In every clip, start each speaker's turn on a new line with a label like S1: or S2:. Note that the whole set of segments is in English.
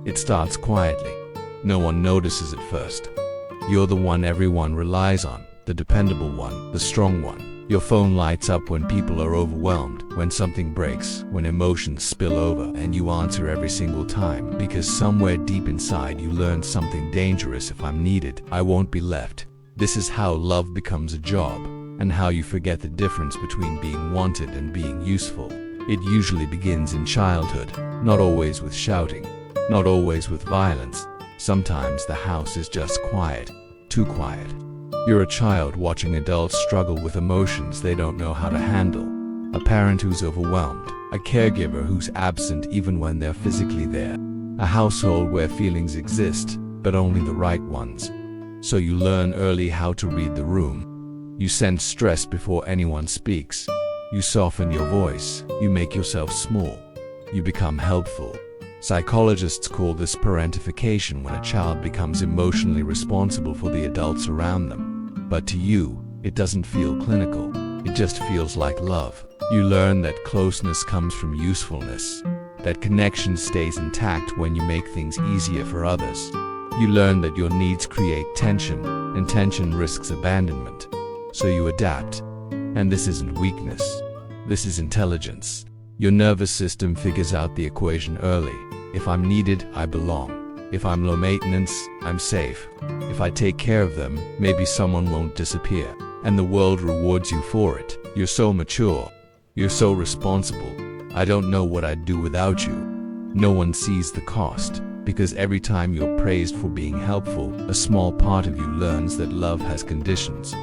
S1: It starts quietly. No one notices at first. You're the one everyone relies on, the dependable one, the strong one. Your phone lights up when people are overwhelmed, when something breaks, when emotions spill over, and you answer every single time because somewhere deep inside you learned something dangerous: if I'm needed, I won't be left. This is how love becomes a job, and how you forget the difference between being wanted and being useful. It usually begins in childhood, not always with shouting, not always with violence. Sometimes the house is just quiet, too quiet. You're a child watching adults struggle with emotions they don't know how to handle. A parent who's overwhelmed, a caregiver who's absent even when they're physically there. A household where feelings exist, but only the right ones. So you learn early how to read the room. You sense stress before anyone speaks. You soften your voice. You make yourself small. You become helpful. Psychologists call this parentification, when a child becomes emotionally responsible for the adults around them. But to you, it doesn't feel clinical. It just feels like love. You learn that closeness comes from usefulness, that connection stays intact when you make things easier for others. You learn that your needs create tension, and tension risks abandonment. So you adapt. And this isn't weakness. This is intelligence. Your nervous system figures out the equation early. If I'm needed, I belong. If I'm low maintenance, I'm safe. If I take care of them, maybe someone won't disappear. And the world rewards you for it. You're so mature. You're so responsible. I don't know what I'd do without you. No one sees the cost, because every time you're praised for being helpful, a small part of you learns that love has conditions.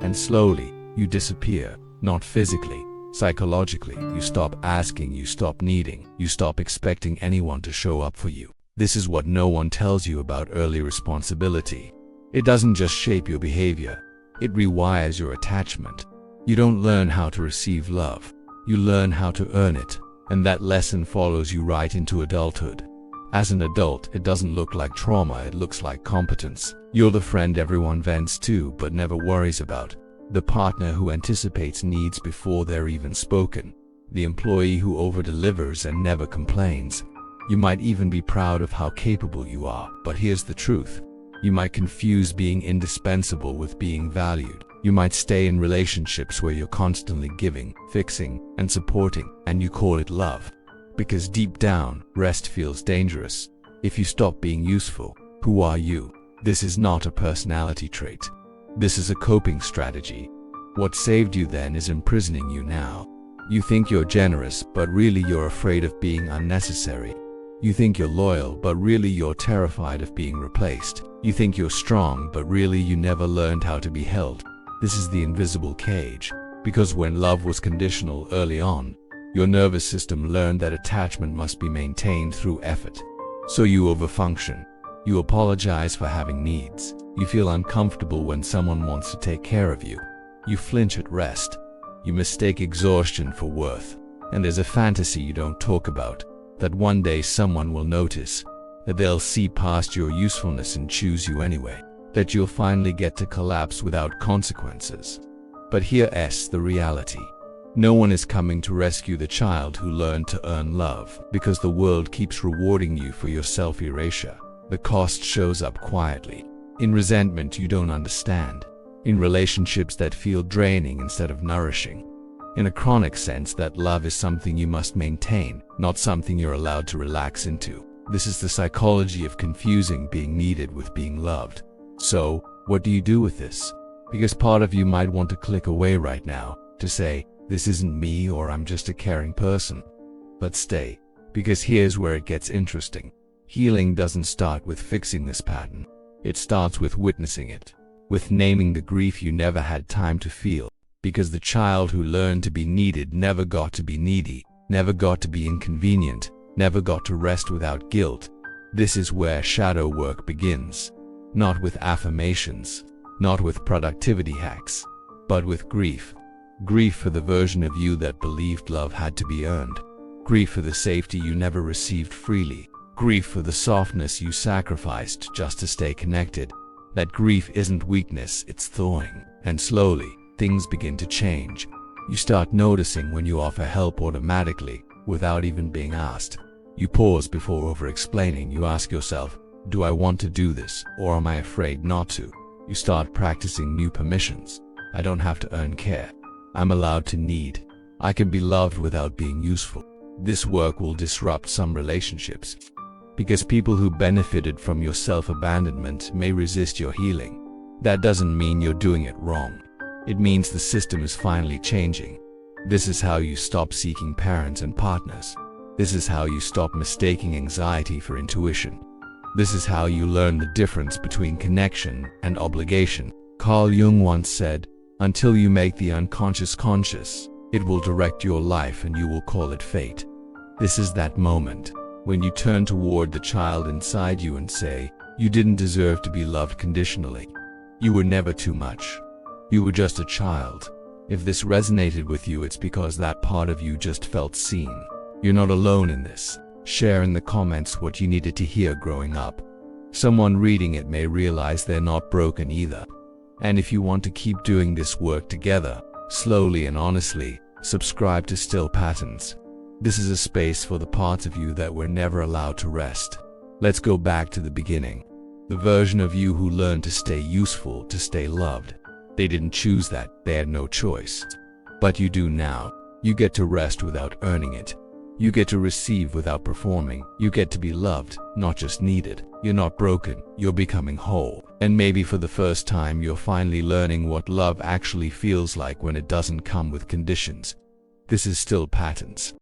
S1: And slowly, you disappear, not physically. Psychologically, you stop asking, you stop needing, you stop expecting anyone to show up for you. This is what no one tells you about early responsibility. It doesn't just shape your behavior, it rewires your attachment. You don't learn how to receive love, you learn how to earn it, and that lesson follows you right into adulthood. As an adult, it doesn't look like trauma, it looks like competence. You're the friend everyone vents to but never worries about. The partner who anticipates needs before they're even spoken. The employee who over-delivers and never complains. You might even be proud of how capable you are, but here's the truth. You might confuse being indispensable with being valued. You might stay in relationships where you're constantly giving, fixing, and supporting, and you call it love. Because deep down, rest feels dangerous. If you stop being useful, who are you? This is not a personality trait. This is a coping strategy. What saved you then is imprisoning you now. You think you're generous, but really you're afraid of being unnecessary. You think you're loyal, but really you're terrified of being replaced. You think you're strong, but really you never learned how to be held. This is the invisible cage. Because when love was conditional early on, your nervous system learned that attachment must be maintained through effort. So you overfunction. You apologize for having needs. You feel uncomfortable when someone wants to take care of you. You flinch at rest. You mistake exhaustion for worth. And there's a fantasy you don't talk about, that one day someone will notice, that they'll see past your usefulness and choose you anyway, that you'll finally get to collapse without consequences. But here's the reality. No one is coming to rescue the child who learned to earn love, because the world keeps rewarding you for your self-erasure. The cost shows up quietly. In resentment you don't understand. In relationships that feel draining instead of nourishing. In a chronic sense that love is something you must maintain, not something you're allowed to relax into. This is the psychology of confusing being needed with being loved. So, what do you do with this? Because part of you might want to click away right now, to say, this isn't me, or I'm just a caring person. But stay, because here's where it gets interesting. Healing doesn't start with fixing this pattern. It starts with witnessing it, with naming the grief you never had time to feel, because the child who learned to be needed never got to be needy, never got to be inconvenient, never got to rest without guilt. This is where shadow work begins. Not with affirmations, not with productivity hacks, but with grief. Grief for the version of you that believed love had to be earned. Grief for the safety you never received freely. Grief for the softness you sacrificed just to stay connected. That grief isn't weakness, it's thawing. And slowly, things begin to change. You start noticing when you offer help automatically, without even being asked. You pause before over-explaining. You ask yourself, do I want to do this, or am I afraid not to? You start practicing new permissions. I don't have to earn care. I'm allowed to need. I can be loved without being useful. This work will disrupt some relationships, because people who benefited from your self-abandonment may resist your healing. That doesn't mean you're doing it wrong. It means the system is finally changing. This is how you stop seeking parents and partners. This is how you stop mistaking anxiety for intuition. This is how you learn the difference between connection and obligation. Carl Jung once said, "Until you make the unconscious conscious, it will direct your life and you will call it fate." This is that moment when you turn toward the child inside you and say, "You didn't deserve to be loved conditionally. You were never too much. You were just a child." If this resonated with you, it's because that part of you just felt seen. You're not alone in this. Share in the comments what you needed to hear growing up. Someone reading it may realize they're not broken either. And if you want to keep doing this work together, slowly and honestly, subscribe to Still Patterns. This is a space for the parts of you that were never allowed to rest. Let's go back to the beginning. The version of you who learned to stay useful, to stay loved. They didn't choose that, they had no choice. But you do now. You get to rest without earning it. You get to receive without performing. You get to be loved, not just needed. You're not broken, you're becoming whole. And maybe for the first time you're finally learning what love actually feels like when it doesn't come with conditions. This is Still Patterns.